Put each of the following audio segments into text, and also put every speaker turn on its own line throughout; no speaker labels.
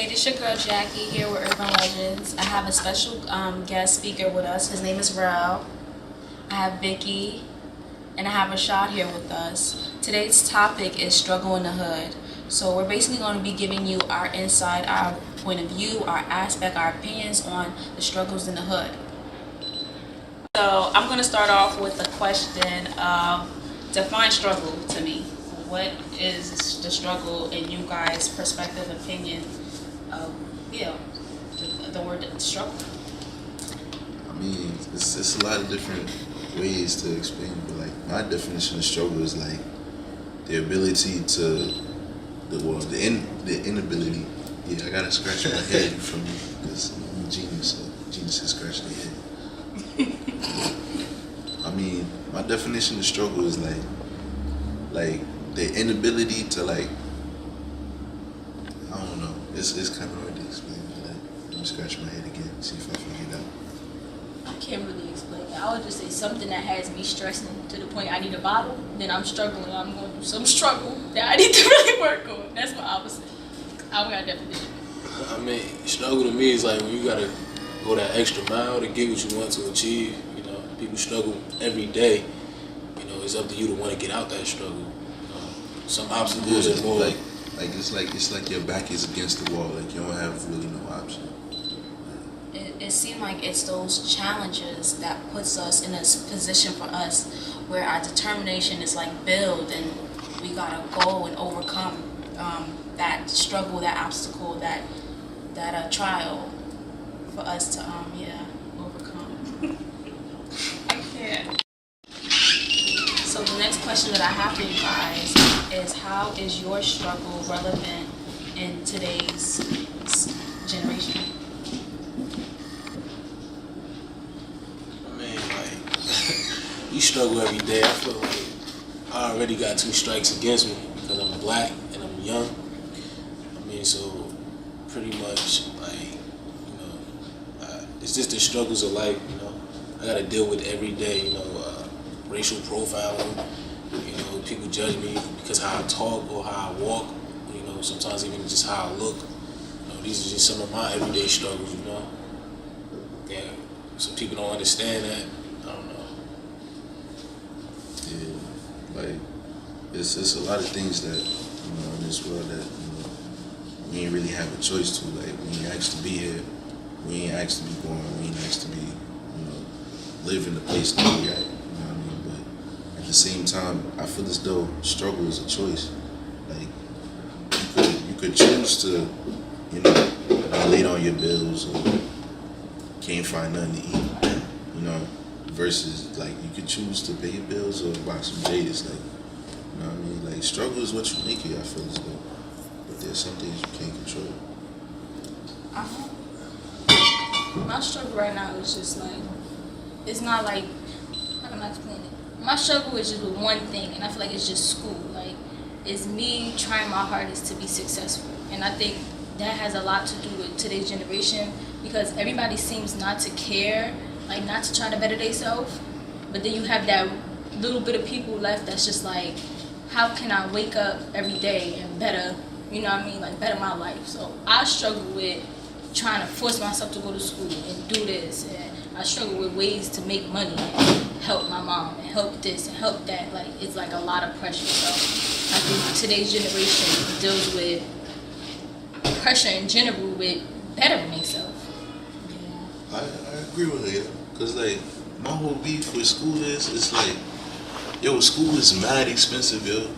Hey, this your girl Jackie here with Urban Legends. I have a special guest speaker with us. His name is Rel. I have Vicky, and I have Rashad here with us. Today's topic is struggle in the hood. So we're basically going to be giving you our insight, our point of view, our aspect, our opinions on the struggles in the hood. So I'm going to start off with a question of define struggle to me. What is the struggle in you guys' perspective, opinion of, the word struggle?
I mean, it's a lot of different ways to explain, but like my definition of struggle is like the ability to, the inability. Yeah, I gotta scratch my head from because I'm a genius, so geniuses scratch their head. I mean, my definition of struggle is like the inability to I don't know. It's kind of hard to explain. But let me scratch my head again, see if I figure it out.
I can't really explain it. I would just say something that has me stressing to the point I need a bottle. Then I'm struggling. I'm going through some struggle that I need to really work on. That's what I would say. I don't got a definition.
I mean, struggle to me is like when you gotta go that extra mile to get what you want to achieve. You know, people struggle every day. You know, it's up to you to want to get out that struggle. Some obstacles are more
it's like your back is against the wall. Like you don't have really no option.
It seems like it's those challenges that puts us in a position for us where our determination is like build, and we gotta go and overcome that struggle, that obstacle, that trial for us to overcome. I can't. So the next question that I have for you guys is, how is your struggle relevant in today's generation?
I mean, like, you struggle every day. I feel like I already got 2 strikes against me because I'm black and I'm young. I mean, so pretty much, like, it's just the struggles of life, you know. I gotta deal with every day, racial profiling, people judge me because how I talk or how I walk, sometimes even just how I look. These are just some of my everyday struggles, Yeah, some people don't understand that. I don't know.
Yeah, like it's a lot of things that in this world that we ain't really have a choice to. Like we ain't asked to be here, we ain't asked to be born, we ain't asked to be live in the place that we at. At the same time, I feel as though struggle is a choice. Like you could choose to, be late on your bills or can't find nothing to eat, versus like you could choose to pay your bills or buy some J's. Like, Like struggle is what you make it. I feel as though, but there's some things you can't control.
My struggle right now is just like, it's not like, how can I explain it? My struggle is just with one thing, and I feel like it's just school. Like, it's me trying my hardest to be successful. And I think that has a lot to do with today's generation, because everybody seems not to care, like not to try to better themselves. But then you have that little bit of people left that's just like, how can I wake up every day and better, like better my life? So I struggle with trying to force myself to go to school and do this, and I struggle with ways to make money and help my mom and help this and help that. Like, it's like a lot of pressure. So I think today's generation deals with pressure in general with bettering themselves.
Yeah. I agree with her, because like my whole beef with school is, it's like, school is mad expensive, yo.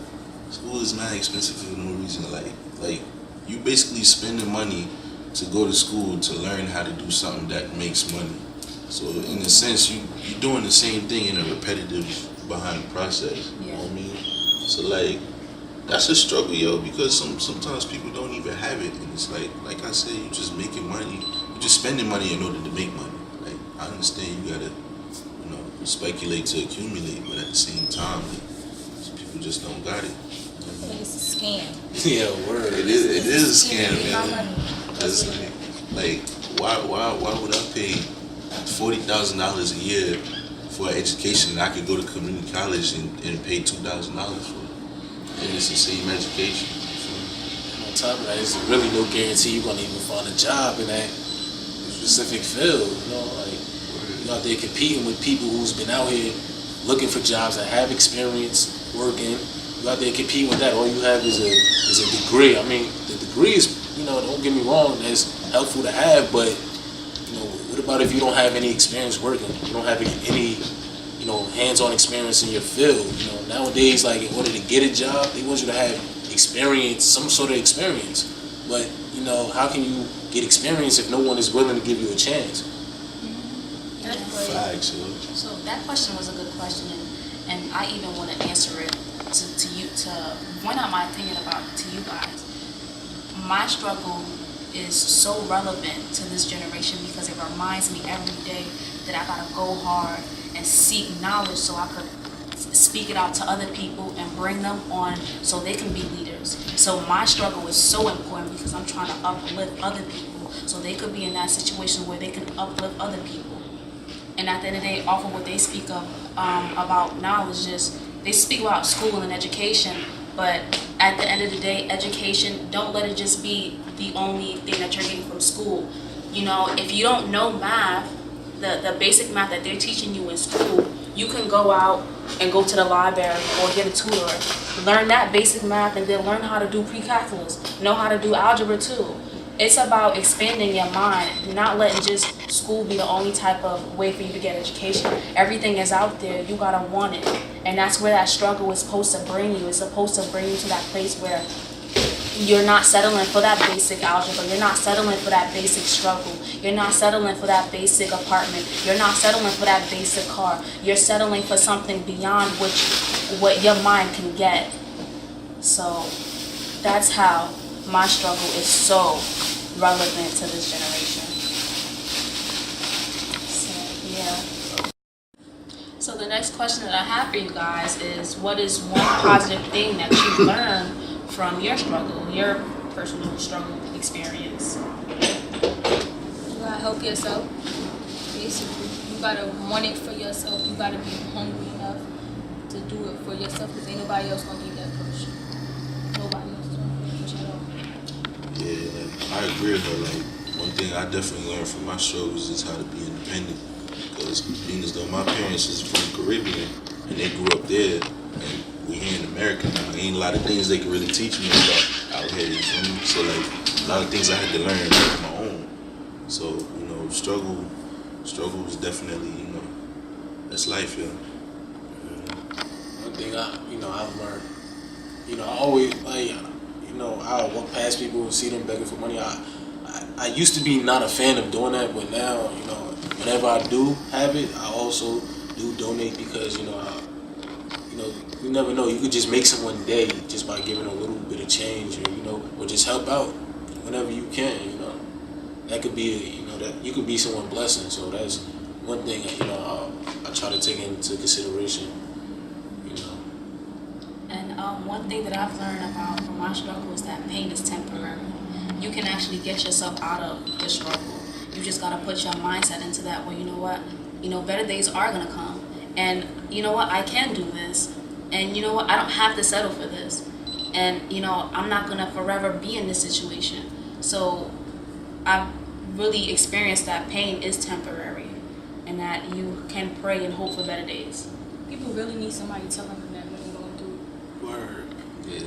School is mad expensive for no reason. Like you basically spending money to go to school to learn how to do something that makes money. So in a sense, you're doing the same thing in a repetitive behind process. You know what I mean? So like, that's a struggle, yo, because sometimes people don't even have it, and it's like I said, you just making money, you just spending money in order to make money. Like, I understand you gotta, speculate to accumulate, but at the same time, some people just don't got it.
I feel like it's a scam.
Yeah, word.
It is a scam, man. Like, why would I pay $40,000 a year for an education that I could go to community college and pay $2,000 for? And it's the same education.
top of that, there's really no guarantee you're gonna even find a job in that specific field. You know, like you're out there competing with people who's been out here looking for jobs that have experience working. You're out there competing with that. All you have is a degree. I mean, the degree is, you know, don't get me wrong, that's helpful to have, but you know, what about if you don't have any experience working? You don't have any you know, hands-on experience in your field. You know, nowadays, like in order to get a job, they want you to have experience, some sort of experience. But you know, how can you get experience if no one is willing to give you a chance?
Facts, yo.
So that question was a good question, and I even want to answer it to you, to point out my opinion about to you guys. My struggle is so relevant to this generation because it reminds me every day that I gotta go hard and seek knowledge so I could speak it out to other people and bring them on so they can be leaders. So my struggle is so important because I'm trying to uplift other people so they could be in that situation where they can uplift other people. And at the end of the day, off of what they speak of about knowledge, just they speak about school and education, but at the end of the day, education, don't let it just be the only thing that you're getting from school. You know, if you don't know math, the basic math that they're teaching you in school, you can go out and go to the library or get a tutor, learn that basic math, and then learn how to do pre-calculus, know how to do algebra too. It's about expanding your mind, not letting just school be the only type of way for you to get education. Everything is out there, you gotta want it. And that's where that struggle is supposed to bring you. It's supposed to bring you to that place where you're not settling for that basic algebra. You're not settling for that basic struggle. You're not settling for that basic apartment. You're not settling for that basic car. You're settling for something beyond what your mind can get. So that's how my struggle is so relevant to this generation. So, yeah. So the next question that I have for you guys is, what is one positive thing that you learned from your struggle, your personal struggle experience?
You gotta help yourself. Basically, you gotta want it for yourself. You gotta be hungry enough to do it for yourself, because ain't nobody else gonna give that push. Nobody else gonna give that push at all.
Yeah, like, I agree with her. Like, one thing I definitely learned from my struggles is how to be independent. Because being as though my parents is from the Caribbean and they grew up there, and we here in America now, ain't a lot of things they can really teach me about out here, you feel me? So like, a lot of things I had to learn on my own. So, you know, struggle is definitely, you know, that's life, yeah.
One thing I've learned, you know, I always, like, you know, I walk past people and see them begging for money. I used to be not a fan of doing that, but now, you know, whenever I do have it, I also do donate, because, you know, you never know. You could just make someone's day just by giving a little bit of change, or, you know, or just help out whenever you can, you know. That could be, you know, that you could be someone's blessing. So that's one thing, you know, I try to take into consideration, you know.
And one thing that I've learned about from my struggle is that pain is temporary. You can actually get yourself out of the struggle. You just gotta put your mindset into that, where, you know what, you know, better days are gonna come, and you know what, I can do this, and you know what, I don't have to settle for this, and you know, I'm not gonna forever be in this situation. So I've really experienced that pain is temporary, and that you can pray and hope for better days.
People really need somebody telling them that when they're going through it.
Word.
Yeah,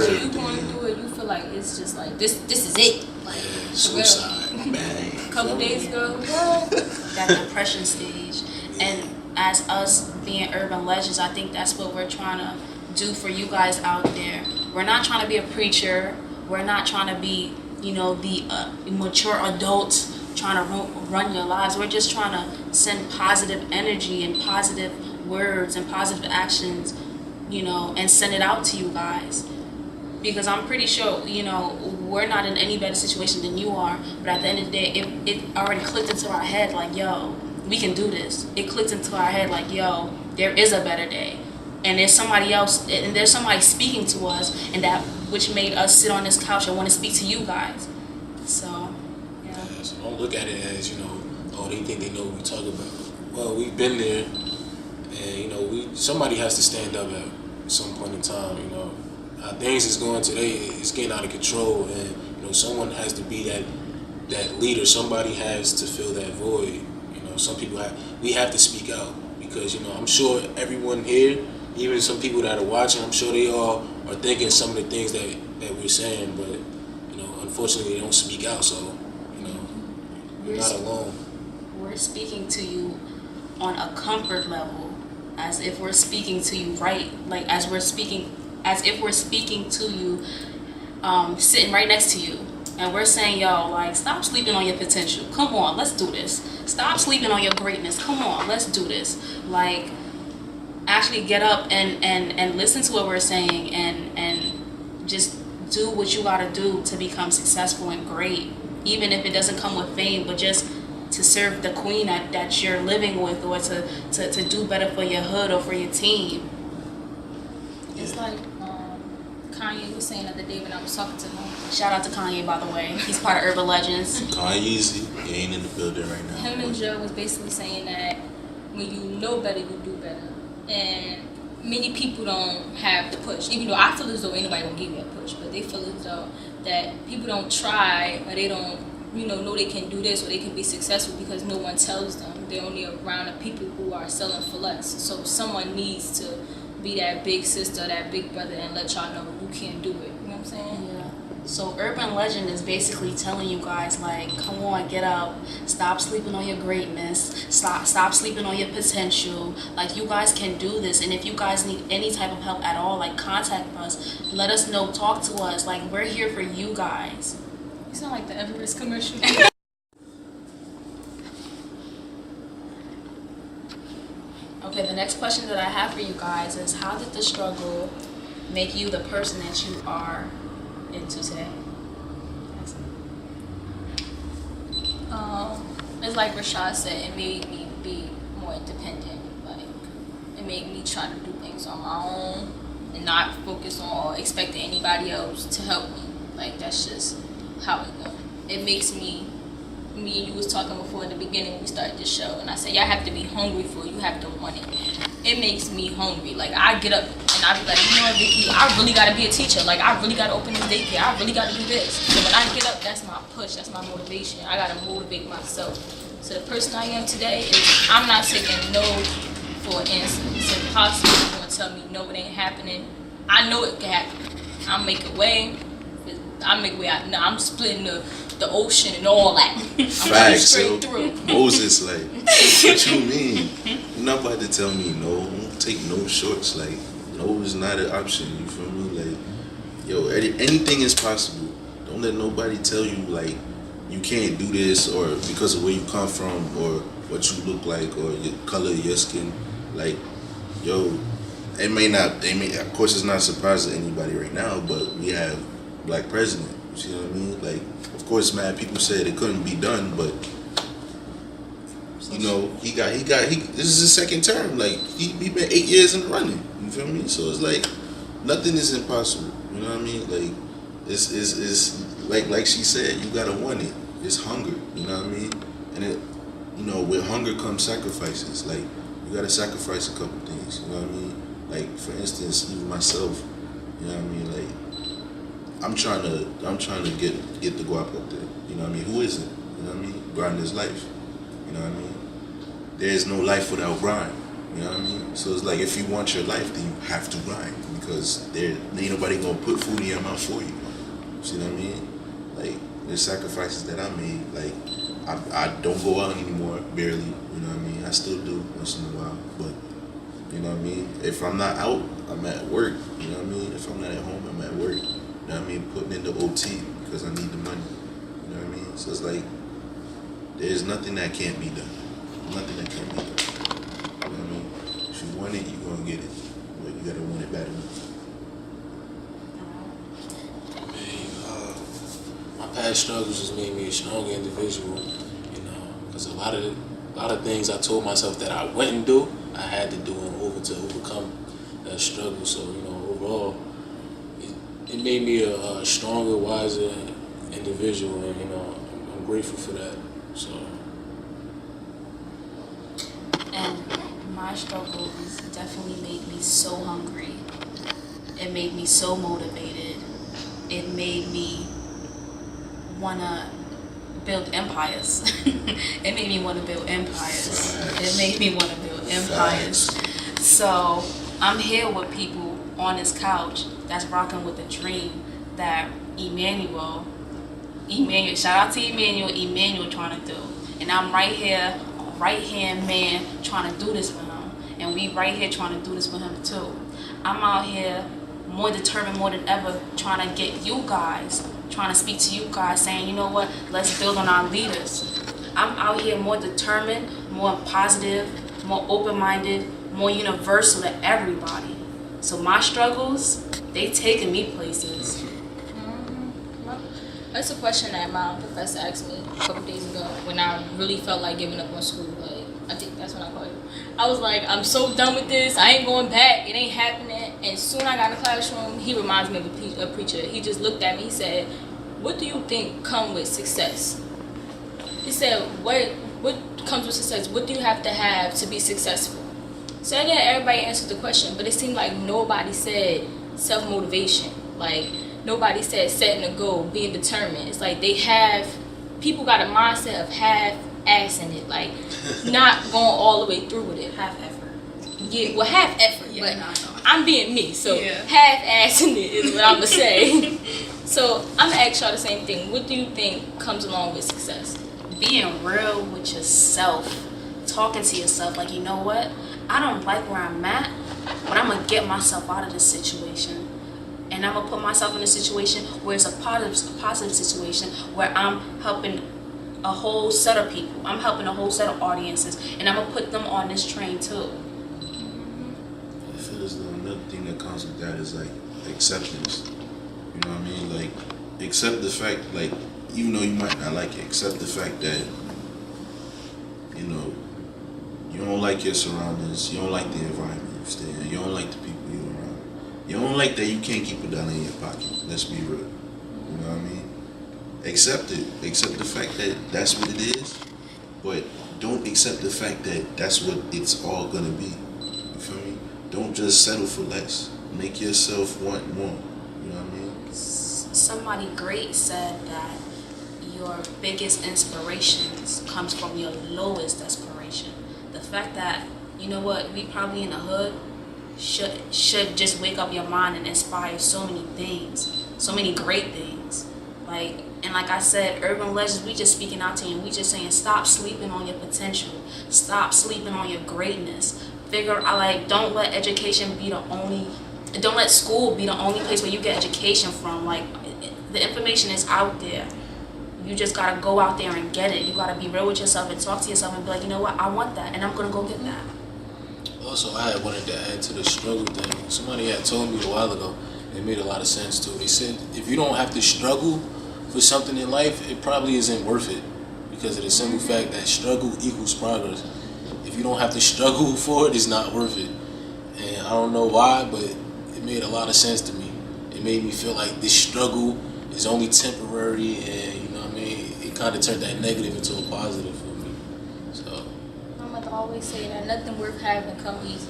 When you going through it, you feel like it's just like this is it. Like,
Yeah, suicide, bang.
a couple days ago, what?
That depression stage. And as us being urban legends, I think that's what we're trying to do for you guys out there. We're not trying to be a preacher. We're not trying to be, you know, the mature adults trying to run your lives. We're just trying to send positive energy and positive words and positive actions, you know, and send it out to you guys. Because I'm pretty sure, you know, we're not in any better situation than you are. But at the end of the day, it already clicked into our head like, yo, we can do this. It clicked into our head like, yo, there is a better day. And there's somebody else, and there's somebody speaking to us, and that which made us sit on this couch and want to speak to you guys. So, yeah.
So don't look at it as, you know, oh, they think they know what we talk about. Well, we've been there, and, you know, somebody has to stand up at some point in time, you know. how things is going today, it's getting out of control, and you know, someone has to be that leader. Somebody has to fill that void. You know, we have to speak out, because you know, I'm sure everyone here, even some people that are watching, I'm sure they all are thinking some of the things that we're saying, but you know, unfortunately, they don't speak out. So you know, you're not alone.
We're speaking to you on a comfort level, as if we're speaking to you as if we're speaking to you, sitting right next to you, and we're saying, yo, like, stop sleeping on your potential. Come on, let's do this. Stop sleeping on your greatness. Come on, let's do this. Like, actually get up and listen to what we're saying, and just do what you gotta do to become successful and great, even if it doesn't come with fame, but just to serve the queen that you're living with, or to do better for your hood or for your team.
It's like Kanye was saying the other day when I was talking to him.
Shout out to Kanye, by the way. He's part of Urban Legends.
Kanye's, he ain't in the building right now.
Him and Joe was basically saying that when you know better, you do better. And many people don't have the push. Even though I feel as though anybody gonna give you a push, but they feel as though that people don't try, or they don't, know they can do this, or they can be successful because no one tells them. They're only around the people who are selling for less. So someone needs to be that big sister, that big brother, and let y'all know you can do it. You know what I'm saying?
Yeah. So Urban Legend is basically telling you guys, like, come on, get up, stop sleeping on your greatness, stop sleeping on your potential. Like, you guys can do this, and if you guys need any type of help at all, like, contact us, let us know, talk to us. Like, we're here for you guys.
You sound like the Everest commercial.
Okay, the next question that I have for you guys is, how did the struggle make you the person that you are into today?
It's like Rashad said, it made me be more independent. Like, it made me try to do things on my own and not focus on or expecting anybody else to help me. Like, that's just how it goes. It makes me and you was talking before in the beginning when we started this show, and I said, y'all have to be hungry for it. You have to want it. It makes me hungry. Like, I get up and I be like, you know what, Vicky, I really got to be a teacher. Like, I really got to open this daycare. I really got to do this. So when I get up, that's my push. That's my motivation. I got to motivate myself. So the person I am today is, I'm not taking no for an answer. It's impossible. You're going to tell me, no, it ain't happening. I know it can happen. I'll make a way. I'll make a way out. No, I'm splitting the ocean and all that.
Facts, straight through. Moses, like, what you mean? You're not about to tell me no. Don't take no shorts. Like, no is not an option. You feel me? Like, yo, anything is possible. Don't let nobody tell you, like, you can't do this, or because of where you come from, or what you look like, or your color of your skin. Like, yo, of course it's not a surprise to anybody right now, but we have black president. You see what I mean? Like, of course, mad people said it couldn't be done, but you know, he this is his second term. Like, he been 8 years in the running. You feel me? So it's like nothing is impossible. You know what I mean? Like, it's like she said, you gotta want it. It's hunger. You know what I mean? And it, you know, with hunger comes sacrifices. Like, you gotta sacrifice a couple things. You know what I mean? Like, for instance, even myself. You know what I mean? Like, I'm trying to get the guap up there. You know what I mean? Who isn't? You know what I mean? Grind is life. You know what I mean? There's no life without grind. You know what I mean? So it's like, if you want your life, then you have to grind, because there ain't nobody gonna put food in your mouth for you. See what I mean? Like, there's sacrifices that I made. Like, I don't go out anymore, barely. You know what I mean? I still do once in a while, but you know what I mean? If I'm not out, I'm at work. You know what I mean? If I'm not at home, I'm at work. You know what I mean? Putting in the OT because I need the money. You know what I mean? So it's like, there's nothing that can't be done. Nothing that can't be done. You know what I mean? If you want it, you're going to get it. But you got to want it bad enough.
My past struggles just made me a stronger individual. You know, because a lot of things I told myself that I wouldn't do, I had to do in order to overcome that struggle. So, you know, overall, it made me a stronger, wiser individual, and you know, I'm grateful for that. So.
And my struggles definitely made me so hungry. It made me so motivated. It made me wanna build empires. It made me want to build empires. It made me want to build empires. So I'm here with people on this couch that's rocking with the dream that Emmanuel, shout out to Emmanuel trying to do. And I'm right here, right hand man, trying to do this for him. And we right here trying to do this for him too. I'm out here more determined more than ever, trying to get you guys, trying to speak to you guys, saying, you know what, let's build on our leaders. I'm out here more determined, more positive, more open-minded, more universal to everybody. So my struggles, they taking me places.
That's a question that my professor asked me a couple days ago when I really felt like giving up on school. Like, I think that's when I called you. I was like, I'm so done with this. I ain't going back. It ain't happening. And soon I got in the classroom, he reminds me of a preacher. He just looked at me. He said, what do you think come with success? He said, what comes with success? What do you have to be successful? So again, everybody answered the question, but it seemed like nobody said self-motivation. Like, nobody said setting a goal, being determined. It's like people got a mindset of half-assing it, like not going all the way through with it.
Half effort.
Yeah, well, half effort,
Yeah,
but
no.
I'm being me, so
Yeah.
half-assing it is what I'm gonna say. So I'm gonna ask y'all the same thing. What do you think comes along with success?
Being real with yourself, talking to yourself, like, you know what? I don't like where I'm at, but I'm gonna get myself out of this situation. And I'm gonna put myself in a situation where it's a positive situation where I'm helping a whole set of people. I'm helping a whole set of audiences, and I'm gonna put them on this train too.
I feel as though another thing that comes with that is like acceptance. You know what I mean? Like, accept the fact, like, even though you might not like it, accept the fact that, you know, you don't like your surroundings, you don't like the environment you stay in, you don't like the people you're around. You don't like that you can't keep a dollar in your pocket. Let's be real. You know what I mean? Accept it. Accept the fact that that's what it is, but don't accept the fact that that's what it's all gonna be. You feel me? Don't just settle for less. Make yourself want more. You know what I mean?
Somebody great said that your biggest inspirations comes from your lowest desperation. The fact that, you know what, we probably in the hood should just wake up your mind and inspire so many things, so many great things. Like I said, urban legends, we just speaking out to you, and we just saying, stop sleeping on your potential, stop sleeping on your greatness. Figure out, like, don't let school be the only place where you get education from. Like, the information is out there. You just gotta go out there and get it. You gotta be real with yourself and talk to yourself and be like, you know what, I want that, and I'm gonna go get that.
Also, I had wanted to add to the struggle thing. Somebody had told me a while ago, it made a lot of sense too. They said, if you don't have to struggle for something in life, it probably isn't worth it, because of the simple fact that struggle equals progress. If you don't have to struggle for it, it's not worth it. And I don't know why, but it made a lot of sense to me. It made me feel like this struggle is only temporary, and you know what I mean, it kind of turned that negative into a positive for me. So
My mother always say that nothing worth having come easy.